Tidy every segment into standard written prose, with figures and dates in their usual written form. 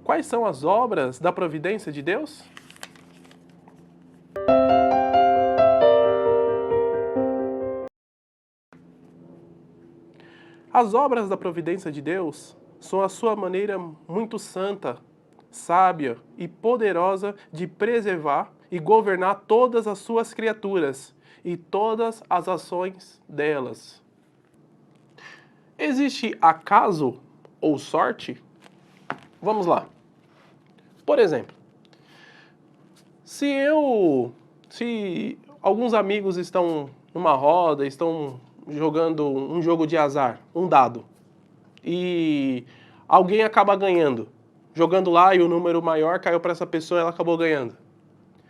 Quais são as obras da providência de Deus? As obras da providência de Deus são a sua maneira muito santa, sábia e poderosa de preservar e governar todas as suas criaturas e todas as ações delas. Existe acaso ou sorte? Vamos lá. Por exemplo, se alguns amigos estão numa roda, estão jogando um jogo de azar, um dado, e alguém acaba ganhando, jogando lá e o número maior caiu para essa pessoa e ela acabou ganhando.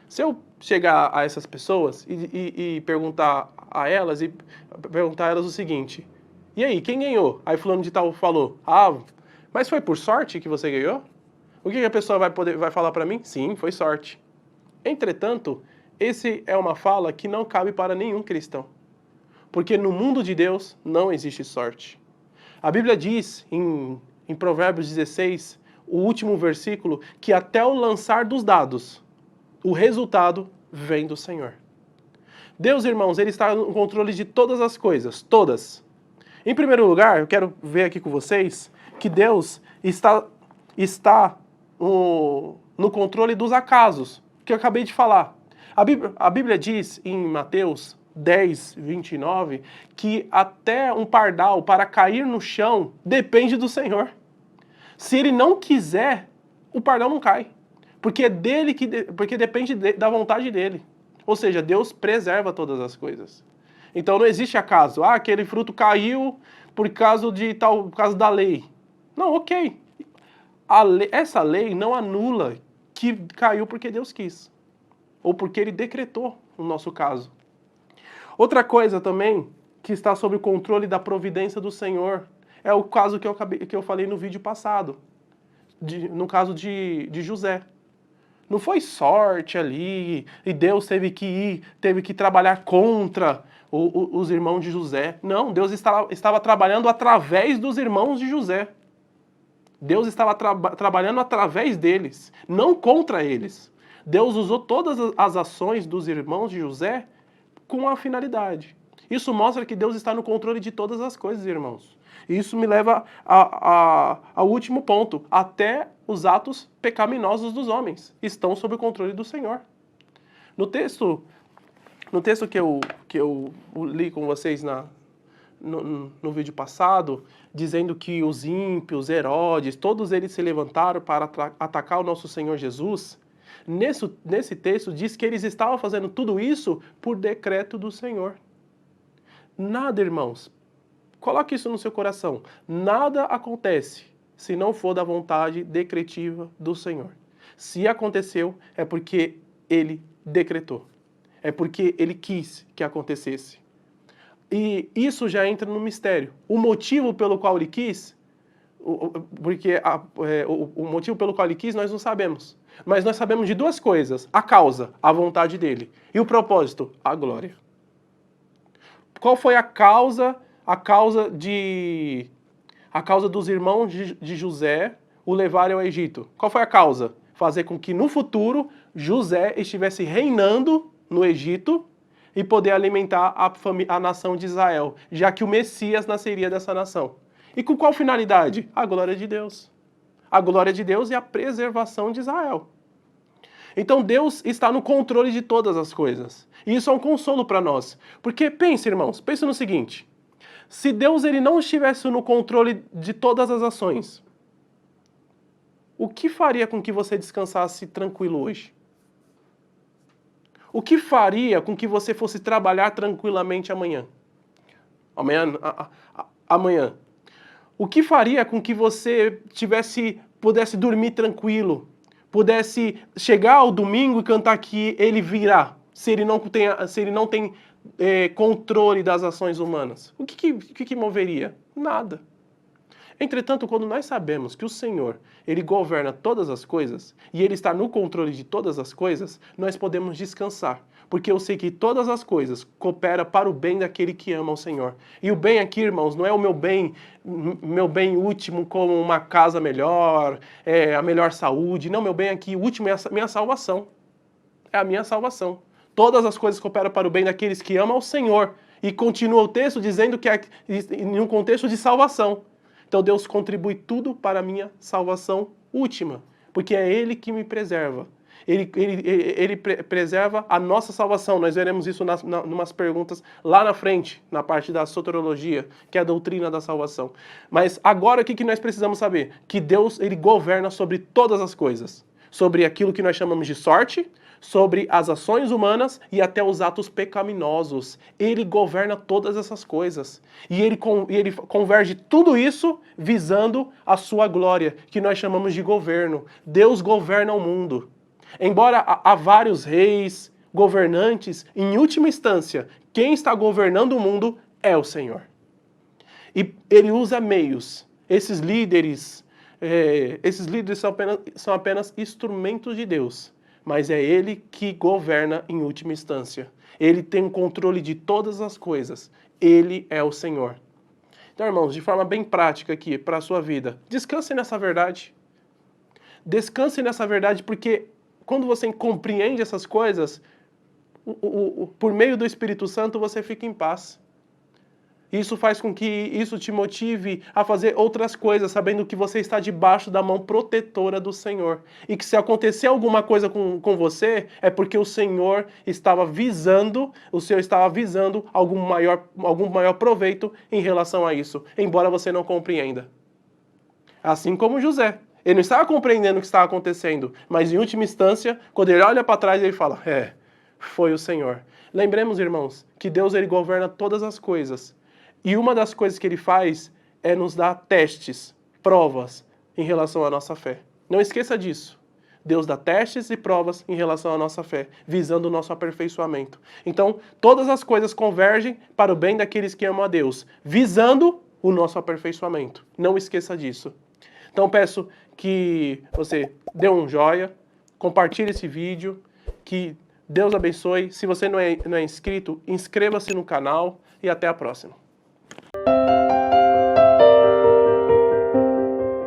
Se eu chegar a essas pessoas e perguntar a elas o seguinte: e aí, quem ganhou? Aí fulano de tal falou: ah, mas foi por sorte que você ganhou? O que a pessoa vai falar para mim? Sim, foi sorte. Entretanto, esse é uma fala que não cabe para nenhum cristão. Porque no mundo de Deus não existe sorte. A Bíblia diz em Provérbios 16, o último versículo, que até o lançar dos dados, o resultado vem do Senhor. Deus, irmãos, Ele está no controle de todas as coisas, todas. Em primeiro lugar, eu quero ver aqui com vocês que Deus está no controle dos acasos, que eu acabei de falar. A Bíblia diz em Mateus 10, 29, que até um pardal para cair no chão depende do Senhor. Se ele não quiser, o pardal não cai. Porque depende da vontade dele. Ou seja, Deus preserva todas as coisas. Então não existe acaso. Ah, aquele fruto caiu por causa da lei. Não, ok. Essa lei não anula que caiu porque Deus quis. Ou porque ele decretou, no nosso caso. Outra coisa também que está sob o controle da providência do Senhor é o caso que eu falei no vídeo passado, no caso de José. Não foi sorte ali e Deus teve que trabalhar contra os irmãos de José. Não, Deus estava trabalhando através dos irmãos de José. Deus estava trabalhando através deles, não contra eles. Deus usou todas as ações dos irmãos de José com uma finalidade. Isso mostra que Deus está no controle de todas as coisas, irmãos. E isso me leva ao último ponto. Até os atos pecaminosos dos homens estão sob o controle do Senhor. No texto que eu li com vocês no vídeo passado, dizendo que os ímpios, Herodes, todos eles se levantaram para atacar o nosso Senhor Jesus, nesse texto diz que eles estavam fazendo tudo isso por decreto do Senhor. Nada, irmãos, coloque isso no seu coração, nada acontece se não for da vontade decretiva do Senhor. Se aconteceu, é porque Ele decretou. É porque Ele quis que acontecesse. E isso já entra no mistério. O motivo pelo qual Ele quis, o motivo pelo qual Ele quis nós não sabemos. Mas nós sabemos de duas coisas. A causa, a vontade dEle. E o propósito, a glória. Qual foi a causa dos irmãos de José o levarem ao Egito? Qual foi a causa? Fazer com que no futuro José estivesse reinando no Egito e poder alimentar a nação de Israel, já que o Messias nasceria dessa nação. E com qual finalidade? A glória de Deus. A glória de Deus e a preservação de Israel. Então Deus está no controle de todas as coisas. E isso é um consolo para nós. Porque pense, irmãos, pense no seguinte. Se Deus ele não estivesse no controle de todas as ações, o que faria com que você descansasse tranquilo hoje? O que faria com que você fosse trabalhar tranquilamente amanhã? Amanhã. O que faria com que você pudesse dormir tranquilo? Pudesse chegar ao domingo e cantar que ele virá, se ele não tem controle das ações humanas? O que moveria? Nada. Entretanto, quando nós sabemos que o Senhor, Ele governa todas as coisas, e Ele está no controle de todas as coisas, nós podemos descansar. porque eu sei que todas as coisas cooperam para o bem daquele que ama o Senhor. E o bem aqui, irmãos, não é o meu bem último como uma casa melhor, a melhor saúde. Não, meu bem aqui, o último é a minha salvação. É a minha salvação. Todas as coisas cooperam para o bem daqueles que amam o Senhor. E continua o texto dizendo que é em um contexto de salvação. Então Deus contribui tudo para a minha salvação última, porque é Ele que me preserva. Ele preserva a nossa salvação. Nós veremos isso numas perguntas lá na frente, na parte da soteriologia, que é a doutrina da salvação. Mas agora o que nós precisamos saber? Que Deus, Ele governa sobre todas as coisas. Sobre aquilo que nós chamamos de sorte, sobre as ações humanas e até os atos pecaminosos. Ele governa todas essas coisas. E ele converge tudo isso visando a sua glória, que nós chamamos de governo. Deus governa o mundo. Embora há vários reis, governantes, em última instância, quem está governando o mundo é o Senhor. E ele usa meios. Esses líderes são apenas instrumentos de Deus. Mas é Ele que governa em última instância. Ele tem o controle de todas as coisas. Ele é o Senhor. Então, irmãos, de forma bem prática aqui para a sua vida, descanse nessa verdade. Descanse nessa verdade, porque quando você compreende essas coisas, por meio do Espírito Santo, você fica em paz. Isso faz com que isso te motive a fazer outras coisas, sabendo que você está debaixo da mão protetora do Senhor. E que se acontecer alguma coisa com você, é porque o Senhor estava visando algum maior proveito em relação a isso, embora você não compreenda. Assim como José. Ele não estava compreendendo o que estava acontecendo, mas em última instância, quando ele olha para trás, ele fala, foi o Senhor. Lembremos, irmãos, que Deus ele governa todas as coisas. E uma das coisas que ele faz é nos dar testes, provas em relação à nossa fé. Não esqueça disso. Deus dá testes e provas em relação à nossa fé, visando o nosso aperfeiçoamento. Então, todas as coisas convergem para o bem daqueles que amam a Deus, visando o nosso aperfeiçoamento. Não esqueça disso. Então, peço que você dê um joia, compartilhe esse vídeo, que Deus abençoe. Se você não é inscrito, inscreva-se no canal e até a próxima.